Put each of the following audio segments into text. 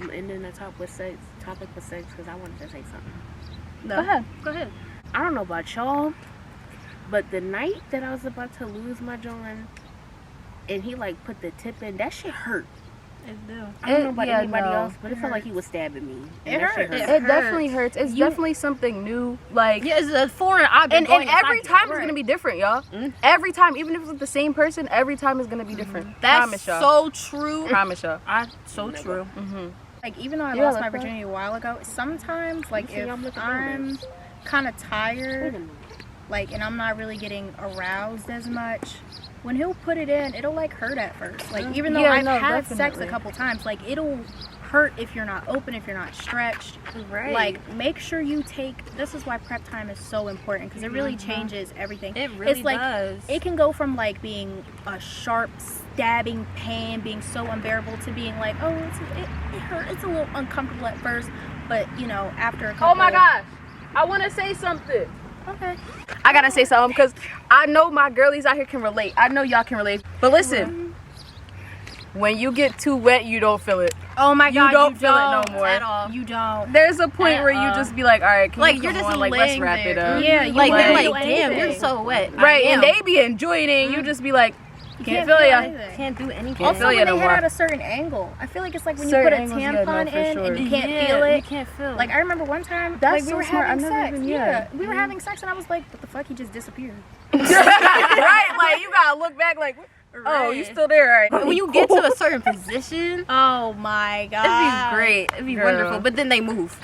ending the topic with sex because I wanted to say something. No. Go ahead. I don't know about y'all, but the night that I was about to lose my joint and he like put the tip in, that shit hurt. It do. I don't know about anybody else, but it felt like he was stabbing me. It hurts. It definitely hurts. It's definitely something new. Like, yeah, it's a foreign object. And every time it's gonna be different, y'all. Every time, even if it's with the same person, every time it's gonna be different. That's so true. Promise y'all. So true. Like, even though I lost my virginity a while ago, sometimes, like, if I'm kind of tired, like, and I'm not really getting aroused as much, when he'll put it in, it'll like hurt at first. Like, even though I've had sex a couple times, like, it'll hurt if you're not open, if you're not stretched. Right. Like, make sure you take, this is why prep time is so important, because it really changes everything. It really it's like, does. It can go from like being a sharp stabbing pain, being so unbearable, to being like, oh, it hurt, it's a little uncomfortable at first, but you know, after a couple. Oh my gosh, I want to say something. Okay. I gotta say something because I know my girlies out here can relate. I know y'all can relate. But listen, when you get too wet, you don't feel it. Oh my God, you don't feel it no more. At all. You don't. There's a point where you just be like, all right, can like, you you're come just on? Like, let's wrap it up. Yeah, like, they're like, like, damn, you're so wet. Right, and they be enjoying it, and you just be like, can't feel ya. Can't do anything. Also, when they hit at a certain angle, I feel like it's like when you put a tampon in and you can't feel it. You can't feel. Like, I remember one time, That's like, we so were smart. having I never sex. even- Yeah, we were having sex, and I was like, what the fuck? He just disappeared. Right, like, you gotta look back like, oh, you still there, all right. When you get to a certain position, Oh my God. it'd be great. It'd be wonderful. But then they move.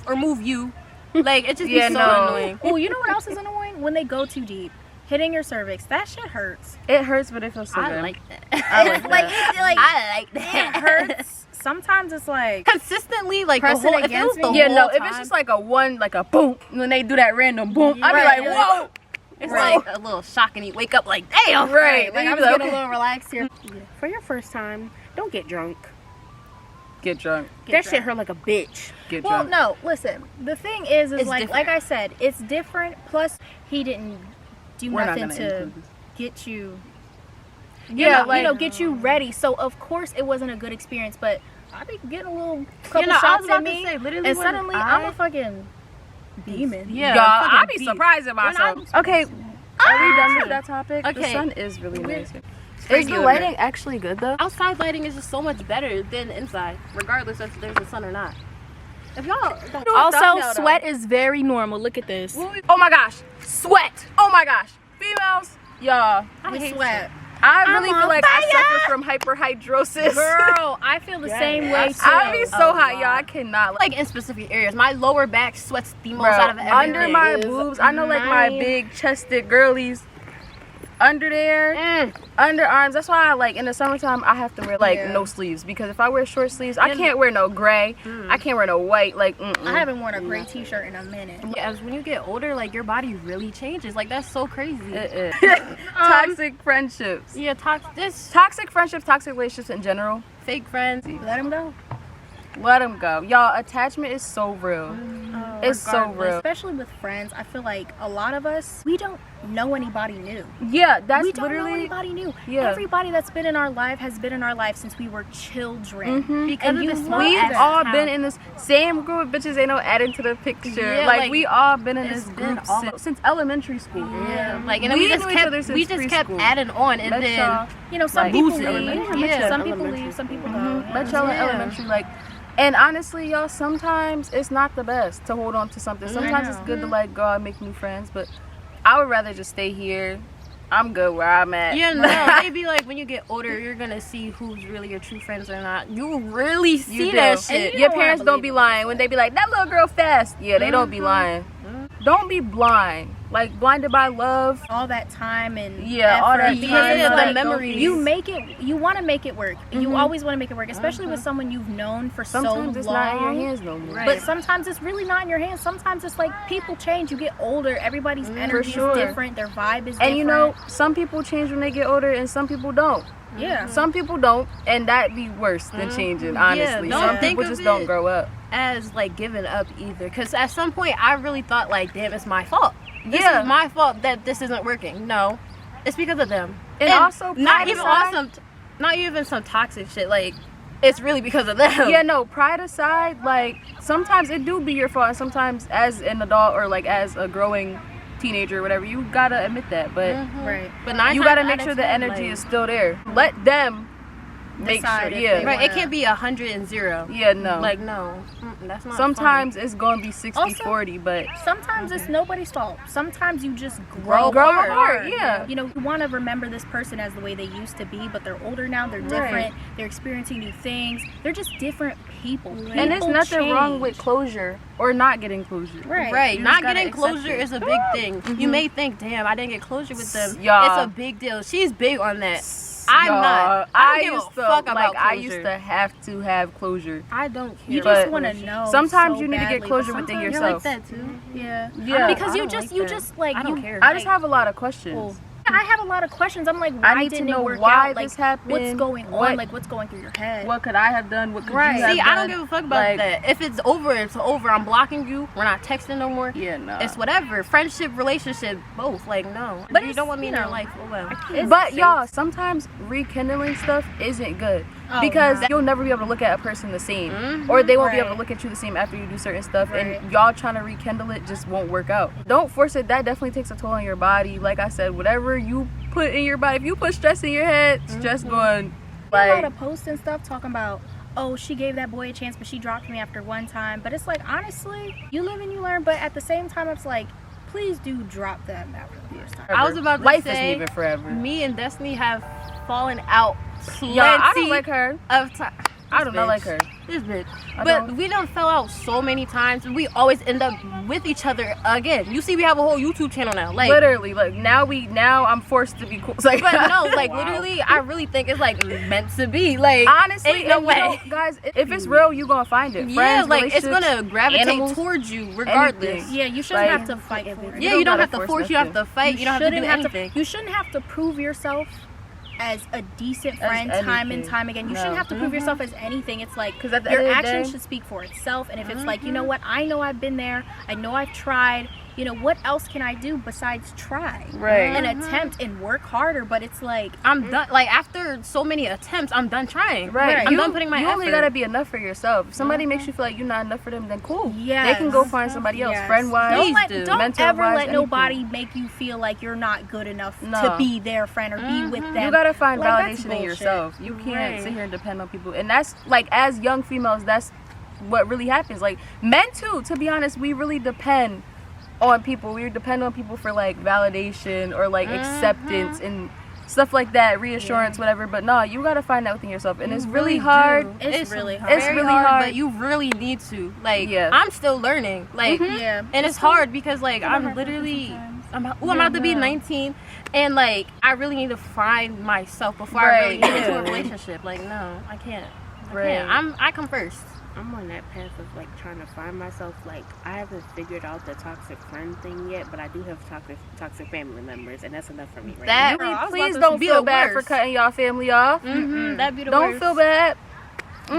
Or move you. Like, it just be so annoying. Oh, you know what else is annoying? When they go too deep. Hitting your cervix. That shit hurts. It hurts, but it feels so good. I like that. I like it hurts. Sometimes it's like Consistently, like, the Pressing whole, against the me? Yeah, whole no, if time, it's just like a one, like a boom, when they do that random boom, I'd be like, whoa. it's like a little shock and you wake up like, damn. Right, like, you I'm be like, getting a little relaxed here. For your first time, don't get drunk. Get drunk. That shit hurt like a bitch. Get Well, drunk. no, listen. The thing is It's like different. I said, it's different. Plus, he didn't do We're not nothing gonna to include this. get you. Yeah, you know, get you ready. So of course it wasn't a good experience, but I be getting a little couple I was shots about in to me, say, literally, and when suddenly I'm a fucking demon. Yeah, Y'all, fucking I'd be beast. surprised at myself. Okay, are we done with that topic? The Okay. sun is really nice. crazy Is the over lighting here. actually good though? Outside lighting is just so much better than inside, regardless if there's a sun or not. If y'all don't Also, sweat is very normal. Look at this. Oh my gosh, sweat. Oh my gosh, females, y'all. I hate sweat. I really I'm feel on like I fire. suffer from hyperhidrosis. Girl, I feel the same way too. I be so hot, y'all. I cannot. like in specific areas. My lower back sweats the most Bro, out of everything. under my boobs, I know like my big chested girlies. Under there, underarms. That's why I like in the summertime I have to wear like no sleeves because if I wear short sleeves, I can't wear no gray. I can't wear no white. Like I haven't worn a gray t-shirt in a minute. Yeah, as when you get older, like your body really changes. Like that's so crazy. Toxic friendships. Yeah, Toxic friendships, toxic relationships in general. fake friends. Let him go. Let them go. Y'all, attachment is so real. It's so real. Especially with friends, I feel like a lot of us, we don't know anybody new. Yeah, that's We don't know literally. anybody new. Yeah. Everybody that's been in our life has been in our life since we were children. Because And of you the love small We've that. all been in this same group of bitches. Ain't no adding to the picture. Yeah, like like, we all been in it's this been group all- since elementary school. Yeah, like and We we just knew each kept other since kept preschool. adding on, and Bet then y'all, You know, some like, people losing. leave. Yeah. Some people leave, some people don't. Bet y'all in elementary, like, and honestly, y'all, sometimes it's not the best to hold on to something. Sometimes it's good to let go and make new friends, but I would rather just stay here. I'm good where I'm at. yeah, no, maybe like when you get older, you're gonna see who's really your true friends or not. You really see You do. that shit. Your parents don't be lying when they be like, that little girl fast. Yeah, they don't be lying. Don't be blind. Like, blinded by love. All that time and Yeah, all that effort, because time. it's Yeah, the like, memories. you make it. You want to make it work. You always want to make it work, especially with someone you've known for Sometimes so it's long. not in your hands no more. But sometimes it's really not in your hands. Sometimes it's like people change. You get older. Everybody's energy sure. is different. Their vibe is different. And you know, some people change when they get older and some people don't. yeah. Some people don't, and that'd be worse than changing, honestly. don't Some think people of just it don't grow up. as like giving up either, because at some point I really thought like, damn, it's my fault. This Yeah. is my fault that this isn't working. No, it's because of them. And also, not pride even aside- awesome. Not even some toxic shit. Like it's really because of them. Yeah, no, pride aside, like, sometimes it do be your fault, and sometimes as an adult or like as a growing teenager or whatever, you gotta admit that. But Right. But you gotta make sure the energy is still there. Let them make Decide sure. if Yeah, they right. It can't be 100 and 0. yeah, no. Like no, that's not. Sometimes it's gonna be 60, Also, 40, but Sometimes it's nobody's fault. Sometimes you just grow apart, apart. yeah. You know, you want to remember this person as the way they used to be, but they're older now. They're different. Right. They're experiencing new things. They're just different people. and there's People nothing wrong with change. closure or not getting closure. Right. Right, You not just gotta getting accept closure it. is a big thing. You may think, damn, I didn't get closure with them. Y'all. It's a big deal. She's big on that. I'm Y'all, not. I don't give used a to, fuck about like, closure. I used to have to have closure. I don't care. You But just want to know. sometimes so you need to get badly, closure but within sometimes- yourself. You're like that too. Yeah. Yeah. Because I you don't just, like you that. just like I don't you. care. I just like, have a lot of questions. well, I have a lot of questions. I'm like, I why need to didn't know it work why out? Like, this happened. what's going on? What- Like, what's going through your head? What could I have done? What could Right. you have See, done? I don't give a fuck about Like, that. If it's over, it's over. I'm blocking you. We're not texting no more. Yeah, no. It's whatever. Friendship, relationship, both. Like, no. But you it's, don't want me you in your know, life. Oh, well. But y'all, sometimes rekindling stuff isn't good Oh, because no. you'll never be able to look at a person the same, Mhm. or they won't be able Right. to look at you the same after you do certain stuff, Right. and y'all trying to rekindle it just won't work out. Don't force it. That definitely takes a toll on your body. Like I said, whatever you put in your body, if you put stress in your head, stress going A lot like of posts and stuff talking about, oh, she gave that boy a chance, but she dropped me after one time. But it's like, honestly, you live and you learn. But at the same time, it's like, please do drop them after the first time. I was about to life say, isn't even forever. Me and Destiny have fallen out plenty Yeah, I don't like her. of time. I do not like her. This bitch. I But don't. we done fell out so many times, and we always end up with each other again. You see, we have a whole YouTube channel now. Like, Literally, like now I'm forced to be cool. It's like, but no, like Wow. literally, I really think it's like meant to be. Like, Honestly, ain't no and you way. know, guys, if it's real, you gonna find it. Yeah, Friends, like it's relationships, gonna gravitate animals, towards you regardless. anything. Yeah, you shouldn't Like, have to fight for it. Yeah, you don't gotta have to force force. You don't have nothing. to fight. You don't have to do shouldn't anything. you shouldn't have to prove yourself as a decent friend time and anything. time again. You No. shouldn't have to prove yourself as anything. It's like 'Cause at the your end of the actions day- should speak for itself. And if it's like, you know what, I know I've been there. I know I've tried. You know, what else can I do besides try? Right. And attempt and work harder. But it's like, I'm done. Like after so many attempts, I'm done trying. Right. I'm You, done putting my you only effort. gotta be enough for yourself. If somebody makes you feel like you're not enough for them, then cool. yes. They can go find somebody else, Yes. friend wise. Please do. Don't mentor ever wise, let anything. nobody make you feel like you're not good enough No. to be their friend or be with them. You gotta find Like, that's validation in bullshit. yourself. You can't Right. sit here and depend on people. And that's like, as young females, that's what really happens. Like men too, to be honest, we really depend on people. We depend on people for like validation or like acceptance and stuff like that, reassurance, whatever. But no, you gotta find that within yourself, and it's really hard. It's really hard. It's very really hard. but you really need to. Like, Yeah. I'm still learning. Like, Yeah. and it's hard because like gonna I'm hurt literally, sometimes. I'm about to be 19, and like I really need to find myself before I really Right, get into yeah. a relationship. Like, no, I can't. Right. I come first. I'm on that path of like trying to find myself. Like I haven't figured out the toxic friend thing yet, but I do have toxic family members, and that's enough for me right That- now. Really, I was please about to don't be feel the bad for worst. cutting y'all family off. That'd be the Don't worst. feel bad. Yeah.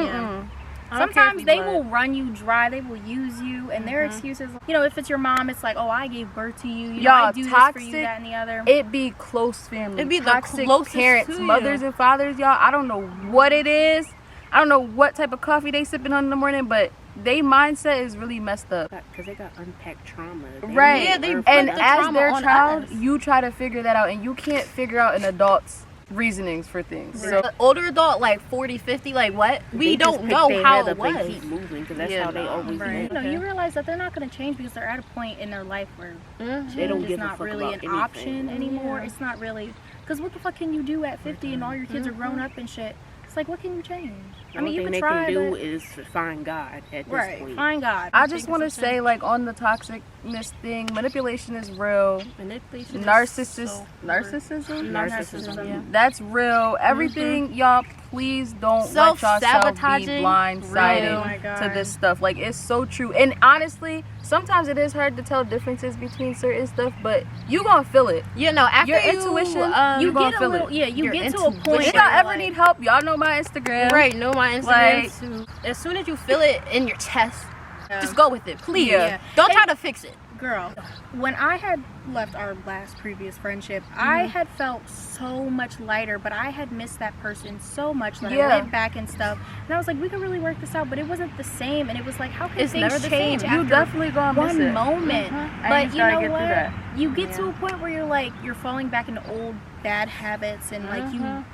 I don't care if Sometimes you they blood. will run you dry. They will use you, and their excuses. You know, if it's your mom, it's like, "Oh, I gave birth to you. You know, I Y'all, do this toxic- for you, that, and the other." It be close family. It be the toxic closest parents, to you. mothers and fathers, y'all. I don't know what it is. I don't know what type of coffee they sipping on in the morning, but they mindset is really messed up. Because they got unpacked trauma. They Right. Yeah, they learn put And the as trauma their on child, us. you try to figure that out, and you can't figure out an adult's reasonings for things. So The older adult, like 40, 50, like what? We They just don't pick know their how head it up and was. keep moving because that's Yeah, how they no. always Right. do. You know, you realize that they're not going to change because they're at a point in their life where They don't it's give a not fuck really about an anything. option anymore. It's not really, because what the fuck can you do at 50 and all your kids are grown up and shit? It's like, what can you change? The I mean, only you thing can they try, can do but is find God at this right, point. find God. I just want to say, like, on the toxicness thing, manipulation is real. Manipulation. Narcissism. Narcissism, yeah. That's real. Everything, y'all, please don't let yourself be Self-sabotaging, blindsided real. Oh my God. to this stuff. Like, it's so true. And honestly, sometimes it is hard to tell differences between certain stuff, but you gonna feel it. You know, after Your you, intuition, You gonna get a feel little, it. yeah, you Your get to a intuition. point If where y'all you're ever like, need help, y'all know my Instagram. right, know my Instagram Like- too. As soon as you feel it in your chest, Yeah. just go with it, please. Yeah. Don't try to fix it. Girl, when I had left our previous friendship, I had felt so much lighter, but I had missed that person so much that I went back and stuff. And I was like, we could really work this out, but it wasn't the same. And it was like, how can things change after you definitely gonna miss one moment? But you know what? You get to a Yeah. point where you're like, you're falling back into old bad habits, and like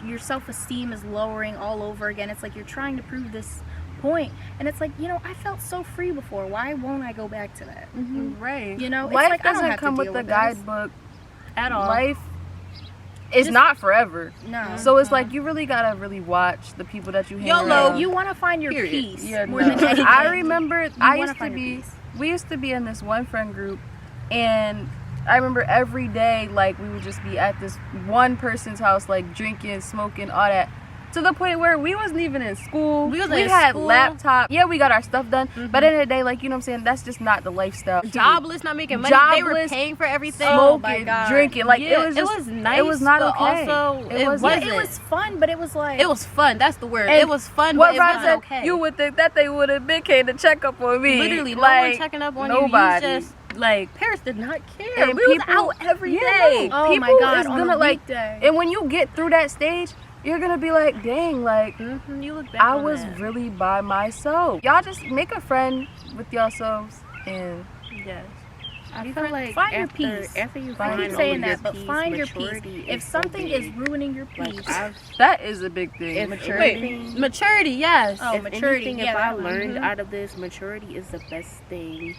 your self-esteem is lowering all over again. It's like you're trying to prove this point, and it's like, you know, I felt so free before. Why won't I go back to that? Right. You know, it's life like I don't doesn't have come to with deal the with guidebook At all. life is not forever. No. So it's like you really gotta really watch the people that you hang YOLO. around. You want to find your Period. peace Yeah, more no. than anything. I remember we used to be in this one friend group, and I remember every day, like, we would just be at this one person's house, like, drinking, smoking, all that. To the point where we wasn't even in school. We had laptop. Yeah, we got our stuff done. But at the end of the day, like, you know what I'm saying, that's just not the lifestyle. Jobless, not making money. They were paying for everything. Smoking, drinking. Like, yeah, it was nice. It was not but okay. Also, it wasn't. wasn't. It was fun, but it was like... It was fun. That's the word. And it was fun, what but it Rod wasn't said, okay. you would think that they would have been came to check up on me. Literally, no like, one checking up on nobody. you. You just, like, Paris did not care. And We was people out every day. Oh people my God, is on gonna a like, weekday. and when you get through that stage, you're gonna be like, dang, like, You look back I on was that. really by myself. Y'all just make a friend with yourselves, and Yes. I feel like find your after, peace. after you I find keep all saying of your that, but peace, find your peace. maturity If is so something is big. ruining your peace, Like, that is a big thing. if Maturity. anything, Maturity, yes. Oh, if maturity, anything, yeah, if I that one. learned out of this, maturity is the best thing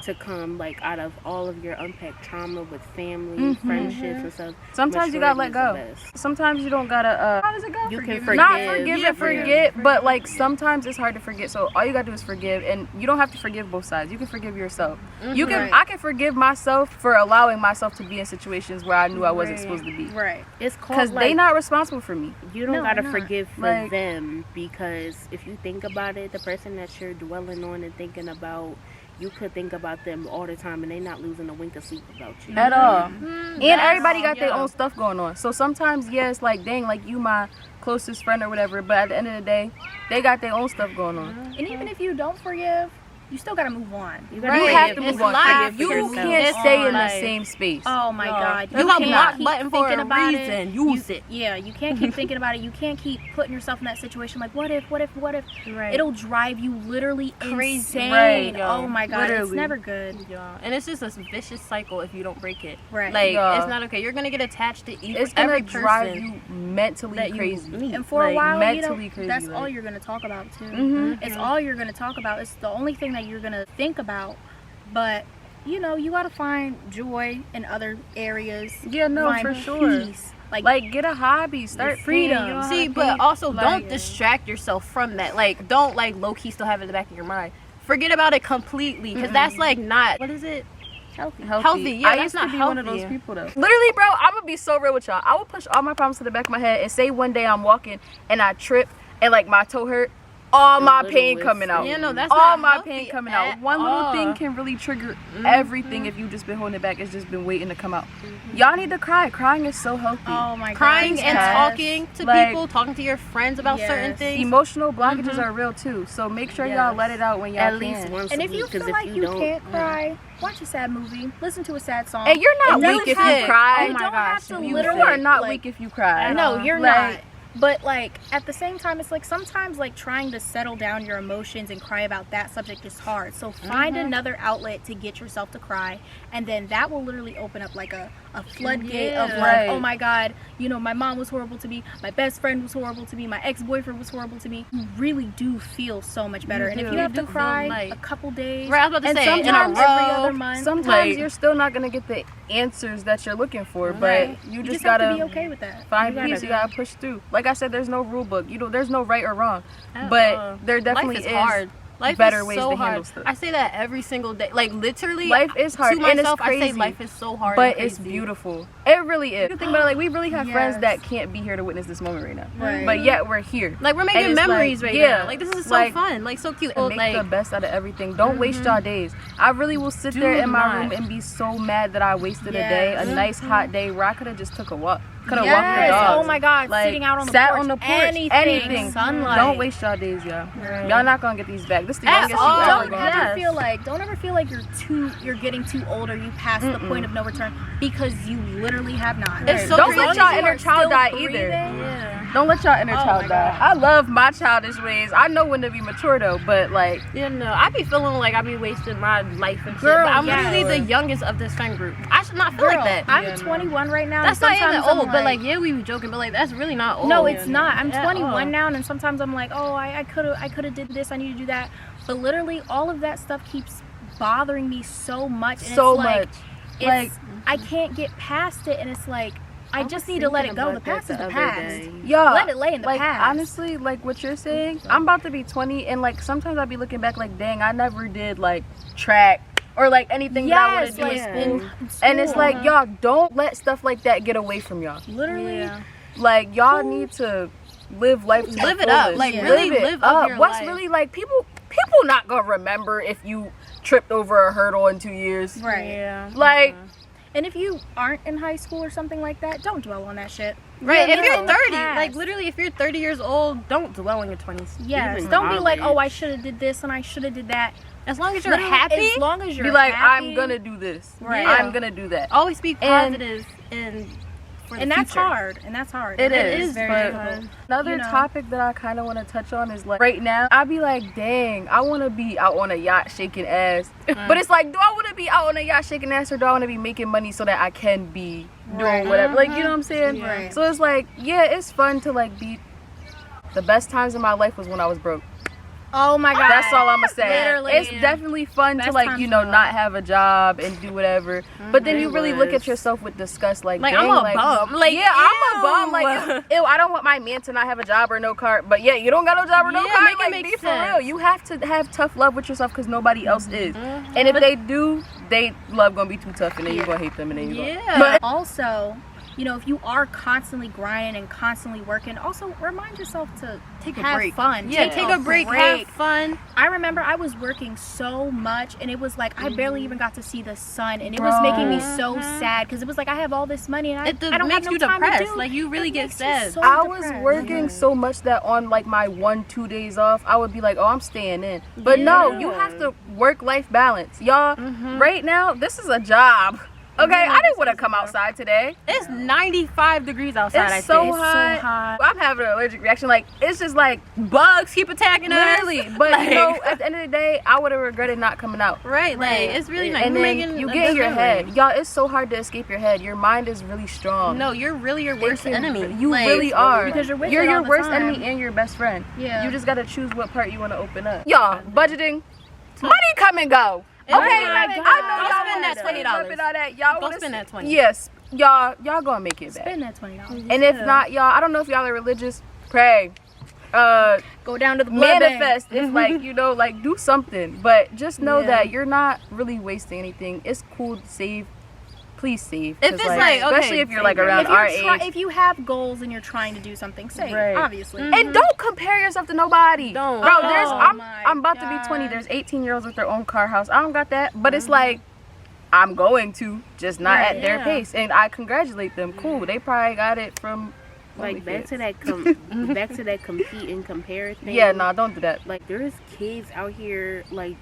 to come, like, out of all of your unpacked trauma with family, friendships, and stuff. Sometimes you gotta let Maturity go. is the best. Sometimes you don't gotta. How does it go? You can Not forgive. forgive Yeah, and forget, but like sometimes it's hard to forget. So all you gotta do is forgive, and you don't have to forgive both sides. You can forgive yourself. You can. Right. I can forgive myself for allowing myself to be in situations where I knew I wasn't supposed to be. right. It's called, Because like, they not responsible for me. you don't No, gotta not. forgive for Like- them, because if you think about it, the person that you're dwelling on and thinking about, you could think about them all the time and they not losing a wink of sleep about you. At all. And everybody got their yeah. own stuff going on. So sometimes, yeah, it's like, dang, like you my closest friend or whatever. But at the end of the day, they got their own stuff going on. And even if you don't forgive, you still gotta move on. You You gotta have forgive to It's move on. life. You yourself. can't It's stay in the life. same space. Oh my God. There's a cannot keep button for thinking a about reason. it. Use it. Yeah, you can't keep thinking about it. You can't keep putting yourself in that situation like, what if? Right. It'll drive you literally Crazy. insane. Right. Oh my God. It's Literally. never good. Yeah. And it's just a vicious cycle if you don't break it. Right. Like, Yeah. it's not okay. You're going to get attached to It's gonna every drive person you mentally that you crazy. meet. And for a Like, while, mentally crazy, that's like- all you're gonna talk about too. Mhm. It's all you're gonna talk about. It's the only thing that you're gonna think about. But you know, you gotta find joy in other areas. Yeah, no, Find for sure. peace. Like, Like, get a hobby, start freedom. paying, you know how See, to but pay. also Like, don't distract yourself from that. Like, don't, like, low-key still have it in the back of your mind. Forget about it completely, because that's, like, not, what is it? Healthy. Yeah, I that's used not to be one of those healthy. people though. Literally, bro, I'm gonna be so real with y'all. I will push all my problems to the back of my head and say one day I'm walking and I trip and like my toe hurt. All The my littlest pain coming out. Yeah, no, that's all not my healthy pain coming at out. One little all. thing can really trigger everything if you just been holding it back. It's just been waiting to come out. Y'all need to cry. Crying is so healthy. oh my God. Crying and yes. talking to Like- people, talking to your friends about certain Yes. things. Emotional blockages are real too. So make sure y'all Yes. let it out when y'all At can. least once And a if you week, 'cause feel like you don't, can't cry, watch a sad movie. Listen to a sad song. And you're not It weak if doesn't you cry. You don't have to You literally are not like, weak if you cry. No, you're Like, not. But like at the same time, it's like sometimes like trying to settle down your emotions and cry about that subject is hard. So find another outlet to get yourself to cry, and then that will literally open up like a floodgate of like, Right. oh my God, you know, my mom was horrible to me, my best friend was horrible to me, my ex-boyfriend was horrible to me. You really do feel so much better. And if do. you have You to do cry feel like- a couple days, Right, I was about to And say, in a sometimes row, every other month, Sometimes Like- you're still not gonna get the answers that you're looking for, but right. you just have gotta to be okay with that. find You peace. gotta- You gotta push through. Like I said, there's no rule book. You know, there's no right or wrong, At all. but there definitely life is hard. Life better is ways so to hard. handle stuff. I say that every single day. Like, literally, Life is hard, to and myself, it's crazy. I say life is so hard, but and it's crazy. beautiful. It really is. You think about it, like we really have friends Yes. that can't be here to witness this moment right now, Right. but yet we're here. Like, we're And making it's like, memories right yeah, now. Like, this is so like, fun. Like, so cute. And make Like, the best out of everything. Don't waste y'all days. I really will sit there in my room and be so mad that I wasted a day, a nice hot day where I could have just took a walk. Could have walked the dog. Oh my God, like, sitting out on the sat porch. on the porch. Anything. Sunlight. Don't waste y'all days, y'all. Right. Y'all not gonna get these back. This is the At youngest all. you ever Don't gonna ever feel like you're getting too old or you passed the point of no return, because you literally have not. It's so Don't crazy. let y'all inner child die either. Yeah. Don't let y'all inner child my die. God. I love my childish ways. I know when to be mature though, but like, You know, I be feeling like I be wasting my life and shit. Girl, But I'm yes. literally the youngest of this friend group. I should not feel like that. I'm 21 right now. That's and not even sometimes I'm old, but like, yeah, we be joking, but like, that's really not old. no, it's not. I'm At 21 all. now, and sometimes I'm like, oh, I could have did this. I need to do that. But literally, all of that stuff keeps bothering me so much. And so it's like, much. Like, I can't get past it, and it's like I just need to let it go. The past is the past. y'all, Let it lay in the like, past. honestly, like what you're saying, I'm about to be 20, and like sometimes I'll be looking back like, dang, I never did like track or like anything that I want to do in school. And it's like, y'all, don't let stuff like that get away from y'all. literally. Like, y'all need to live life to Live the it up. fullest. Like, really live up your What's life. really like, people not gonna remember if you tripped over a hurdle in 2 years. Right. Yeah. Like, And if you aren't in high school or something like that, don't dwell on that shit. Right, Yeah, if you're no, 30, past. like literally, if you're 30 years old, don't dwell in your 20s. Yes. Even Don't be like, college. oh, I should have did this and I should have did that. As long as you're Literally, happy, As long as you're be like, happy, I'm gonna do this. Right. I'm gonna do that. always speak And- positive and for the and that's future. hard. And that's hard. It It is, is very but difficult. another You know. topic that I kind of want to touch on is like, right now, I be like, dang, I want to be out on a yacht shaking ass. But it's like, do I want to be out on a yacht shaking ass, or do I want to be making money so that I can be doing whatever? Like, you know what I'm saying? Yeah. Right. So it's like, yeah, it's fun to like be. The best times in my life was when I was broke. Oh my God. That's all I'm gonna say. Literally. It's definitely fun to Best like, times you know, in my not life. have a job and do whatever. But then you It really look at was. yourself with disgust, like, Like, dang, I'm a like, bum. Like, yeah, I'm a bum. ew. Like, ew, I don't want my man to not have a job or no car. But yeah, you don't got no job or no Yeah, car. make it Like, make be for sense. real. You have to have tough love with yourself because nobody else is. And if they do, they love gonna be too tough, and then you're gonna hate them, and then you're Yeah. gonna. Also, you know, if you are constantly grinding and constantly working, also remind yourself to Take a have break. fun. Yeah, take a break, have fun. I remember I was working so much, and it was like I barely even got to see the sun, and it Bro. was making me so sad because it was like I have all this money and I don't makes have no you time depressed. to do. Like, you really It get makes you sad. so I was depressed. working so much that on like my 1-2 days off, I would be like, oh, I'm staying in. But no, you have to work-life balance. Y'all, right now, this is a job. Okay, I didn't want to come outside today. It's 95 degrees outside. I It's so think. hot. so hot. I'm having an allergic reaction. Like, it's just like, Bugs keep attacking us. literally. But Like- you know, at the end of the day, I would have regretted not coming out. Right, like it's really nice. And You're then making you a get in your good head. memory. Y'all, it's so hard to escape your head. Your mind is really strong. No, you're really your It worst can- enemy. You Like, really are. Because you're with You're it all your the worst time. enemy and your best friend. Yeah. You just gotta choose what part you want to open up. Y'all, budgeting. Money come and go. Oh Okay, my I God. know Go y'all spend that $20. All that. Y'all Go wanna spend that 20. Yes, y'all gonna make it back. Spend that $20. And if not, y'all, I don't know if y'all are religious. Pray. Go down to the blood bank. Manifest. If like, you know, like do something. But just know that you're not really wasting anything. It's cool to save. Please save. If 'Cause, it's like, okay, especially if you're like around our age. If you have goals and you're trying to do something, save. Right. Obviously. And don't compare yourself to nobody. Don't. Bro, Oh my I'm about to be 20. God. There's 18-year-olds with their own car house. I don't got that. But it's like, I'm going to, just not Right, at their yeah. pace. And I congratulate them. Cool. They probably got it from Like back OnlyFans. to that back to that compete and compare thing. Yeah, nah, don't do that. Like there's kids out here, like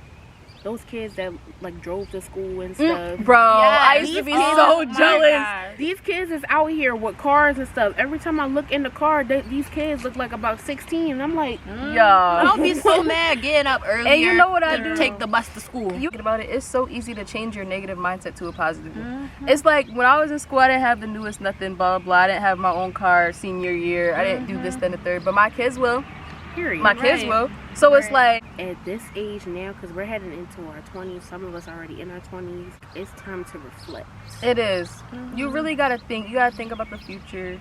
those kids that like drove to school and stuff. Bro, I Yes. used to be Oh so my jealous. God. These kids is out here with cars and stuff. Every time I look in the car, these kids look like about 16. And I'm like, Y'all. I'll be so mad getting up early. And you know what I to do? take the bus to school. You think about it, it's so easy to change your negative mindset to a positive one. It's like when I was in school, I didn't have the newest nothing, blah, blah, blah. I didn't have my own car senior year. I didn't do this, then the third. But my kids will. period. My kids will. So it's like, At this age now, because we're heading into our 20s, some of us already in our 20s, it's time to reflect. it is. You really got to think. You got to think about the future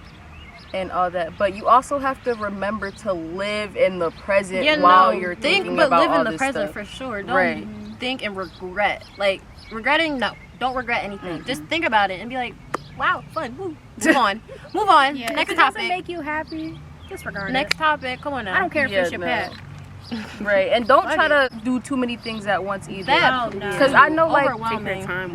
and all that. But you also have to remember to live in the present while you're thinking but about live all in the this present stuff. for sure. Don't Right. think and regret. Like regretting, no. Don't regret anything. Just think about it and be like, wow, fun. Woo. Move on. Move on. Yeah, Next if it doesn't topic. make you happy, disregard Next it. topic. Come on now. I don't care if Yeah, it's your no. pet. Right, and don't try to do too many things at once either. Because Because I know, like,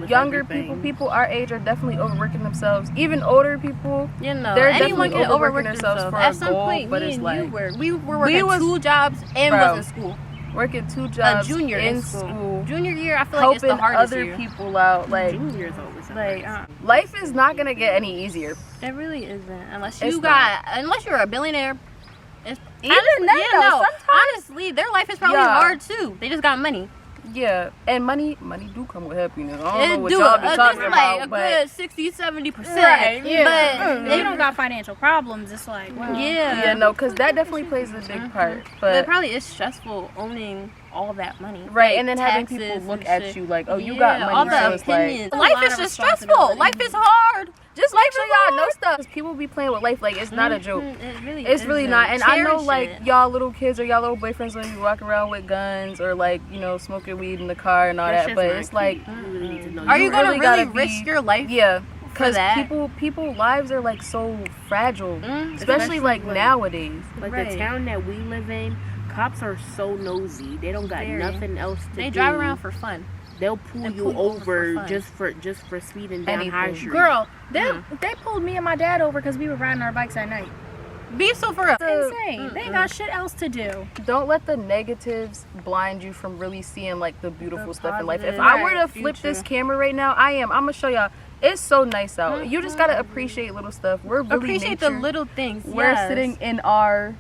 younger everything. people our age are definitely overworking themselves. Even older people, you know, they're anyone definitely can overwork overworking themselves for At a some goal, point, but me it's and like you were working was- 2 jobs and Bro. was in school. working 2 jobs, A junior in school, Junior year, I feel like it's helping the hardest other year. people out. Like, Junior's always like life is not gonna get any easier. It really isn't, unless It's unless you're a billionaire. It's, Even then, though, sometimes- honestly, their life is probably Yeah. hard too. They just got money. Yeah, and money do come with happiness. I don't know what do y'all be this talking is about, like a but good 60-70%. Right, yeah. But If you don't got financial problems, it's like, well, yeah, no, because that definitely plays a big part. But it But probably is stressful owning all that money. right, Like, and then having taxes people look and at shit. you like, oh, you got Yeah, money, all so the it's like, opinions. A Life lot is of just stressful. responsibility. Life is hard. just make sure y'all know stuff. People be playing with life like it's not a joke. It's really not. And I know, like, y'all little kids or y'all little boyfriends when you walking around with guns or, like, you know, smoking weed in the car and all that. But it's like, Are you gonna really really gotta risk be- your life? yeah, For because that? people lives are like so fragile, especially like like- nowadays. Like Right. the town that we live in, cops are so nosy. They don't got Very. nothing else to do. They drive around for fun. They'll pull They you pull you over for over fun. just for speeding down Anything. High Street. girl, they pulled me and my dad over because we were riding our bikes at night. Be so for real. Insane. They ain't got shit else to do. Don't let the negatives blind you from really seeing like the beautiful stuff in life. If positive I were to flip future. this camera right now, I'm gonna show y'all. It's so nice out. You just gotta appreciate little stuff. We're really Appreciate nature. the little things. We're yes. sitting in our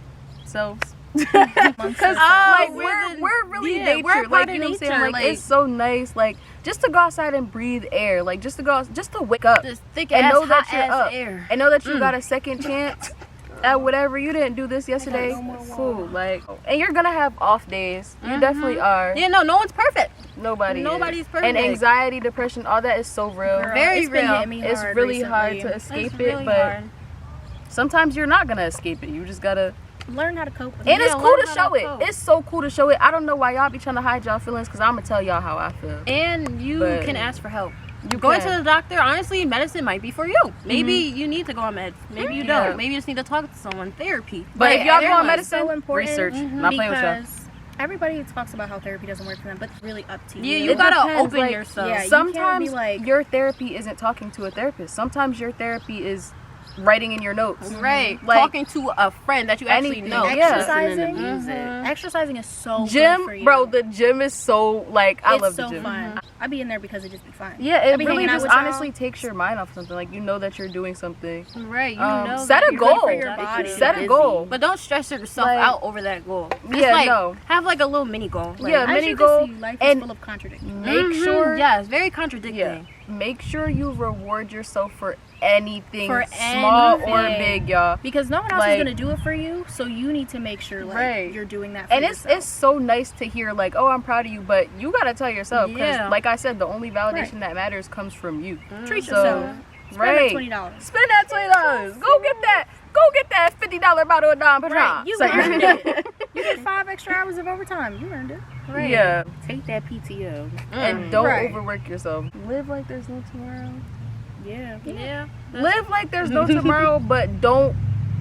selves. Because Oh, like we're we're really yeah, nature. we're Like, part you of know what I'm saying? nature, Like, like- it's so nice. Like, just to go outside and breathe air. Like, just to go just to wake up This thick and ass, know that hot you're ass up air. and know that you got a second chance at whatever. You didn't do this yesterday. Cool. Like, and you're gonna have off days. You definitely are. Yeah, no one's perfect. Nobody's is perfect. And anxiety, depression, all that is so real. Girl, Very it's been real. hitting me It's hard really hard recently. to escape It's really it, but hard. sometimes you're not gonna escape it. You just gotta. Learn how to cope with And it. it's Yeah, cool learn to how show to it. cope. It's so cool to show it. I don't know why y'all be trying to hide y'all feelings, because I'm gonna tell y'all how I feel. And you But can ask for help. You Going can. to the doctor, honestly, medicine might be for you. Maybe you need to go on meds. Maybe you Yeah. don't. Maybe you just need to talk to someone. Therapy. But if y'all go on everyone- medicine, so important research. Not playing with y'all. because everybody talks about how therapy doesn't work for them, but it's really up to you. Yeah, you It gotta depends, open like, yourself. yeah, you can't Sometimes be like- your therapy isn't talking to a therapist. Sometimes your therapy is writing in your notes. Right. Like, talking to a friend that you actually anything. know. Yeah. Listening to Exercising, music. exercising is so good for Gym, you. bro, the gym is so, like, I it's love so the gym. fun. I be in there because it just be fun. Yeah, I it be really hanging out just with y'all. honestly takes your mind off something. Like, you know that you're doing something. Right. You Um, know. set that a you're goal. ready for your body. Set a Busy. goal. But don't stress yourself Like- out over that goal. Just Yeah, like, no. have like a little mini goal. Like, Yeah, As mini you can goal. see, life and is full of contradictions. make sure, Yeah, it's very contradicting. yeah, make sure you reward yourself for anything, For small or anything. big, y'all. Because no one else Like- is gonna do it for you, so you need to make sure like Right. you're doing that for And yourself. it's so nice to hear, like, oh, I'm proud of you, but you gotta tell yourself, because Yeah. like I said, the only validation that matters comes from you. treat So, yourself. Spend right, that $20. spend that $20. Go get that $50 bottle of Dom Patron. Right, you So- earned it. You did 5 extra hours of overtime. You earned it. Right. Yeah, Take that PTO. and don't Right. overwork yourself. Live like there's no tomorrow. Yeah. Yeah. Live like there's no tomorrow, but don't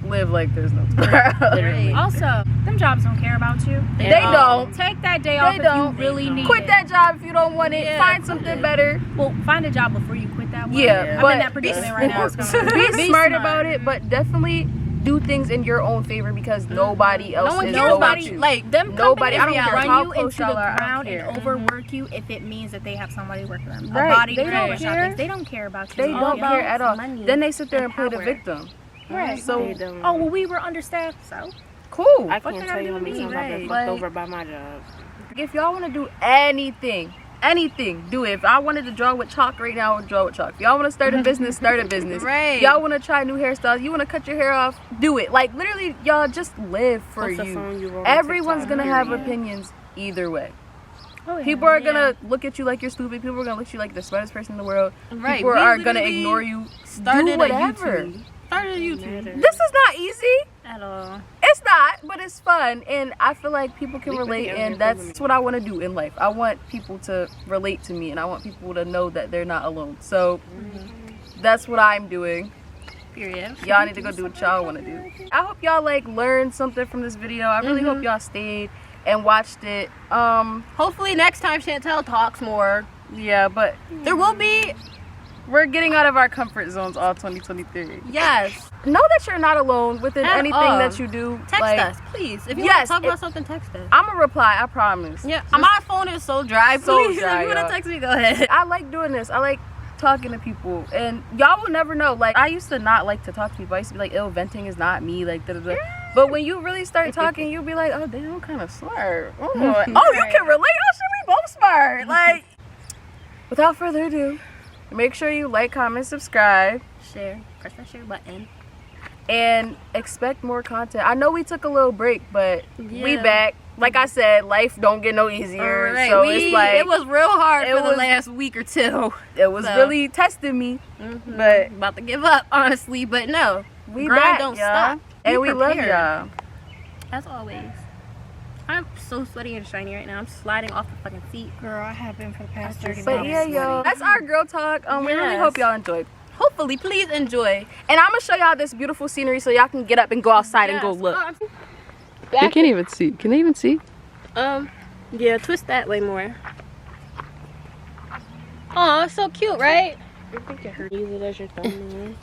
live like there's no tomorrow. Literally. Also, them jobs don't care about you. They don't. Take that day off if don't. you really need Quit it. that job if you don't want it. Yeah, Find something better. Well, find a job before you quit that one. Yeah, I'm but in that predicament right now. It's gonna be smart about it, but definitely do things in your own favor, because nobody else No one is cares going about to. you. Like, Them Nobody- companies I don't care run how you close into the y'all are, I don't ground care. and overwork you if it means that they have somebody work for them. Right, A body they don't barbershop care. things. They don't care about you. They It's don't all care about at all. money Then they sit there and play the power. victim. Right. So They don't. Oh, well, we were understaffed, so. cool. I What can't can tell I you do how with many me, times I've been right? fucked Like- over by my job. If y'all want to do anything, do it. If I wanted to draw with chalk right now, I would draw with chalk. If y'all want to start a business, start a business. Right. Y'all want to try new hairstyles, you want to cut your hair off, do it. Like, literally, y'all just live for Post a you. song you wrote on Everyone's TikTok, gonna have period. opinions either way. Oh, yeah. People are gonna look at you like you're stupid. People are gonna look at you like the smartest person in the world. Right. People We are gonna literally ignore you. started Do a whatever. YouTube. Started a YouTube. This is not easy. At all. It's not, but it's fun, and I feel like people can We put relate, together and a that's feminine- what I want to do in life. I want people to relate to me, and I want people to know that they're not alone. So that's what I'm doing. Period. Y'all need to go do what y'all want to do. I hope y'all like learned something from this video. I really hope y'all stayed. and watched it. Hopefully next time Chantel talks more. Yeah, but there will be. We're getting out of our comfort zones all 2023. Yes. Know that you're not alone within anything that you do. Text us, please. If you want to talk about something, text us. I'm going to reply, I promise. Yeah, my phone is so dry. Please, dry, if you want to text me, go ahead. I like doing this. I like talking to people. And y'all will never know. Like, I used to not like to talk to people. I used to be like, ill, venting is not me. Like, da-da-da. But when you really start talking, you'll be like, oh, damn, I'm kind of smart. Oh, you can relate? Oh, shit, we both smart. Like, without further ado, make sure you like, comment, subscribe. Share. Press that share button. And expect more content. I know we took a little break, but we back. Like I said, life don't get no easier. Right. So it's like it was real hard for the last week or two. It was really testing me. But about to give up, honestly. But no, we grind back, don't y'all. stop. And we love y'all. As always. I'm so sweaty and shiny right now. I'm sliding off the fucking seat. Girl, I have been for the past 30 minutes. But yeah, y'all. That's our girl talk. We really hope y'all enjoyed. Hopefully, please enjoy. And I'm gonna show y'all this beautiful scenery so y'all can get up and go outside and go look. They can't even see. Can they even see? Yeah, twist that way more. Oh, so cute, right? I think it hurt. Use it as your thumbnail.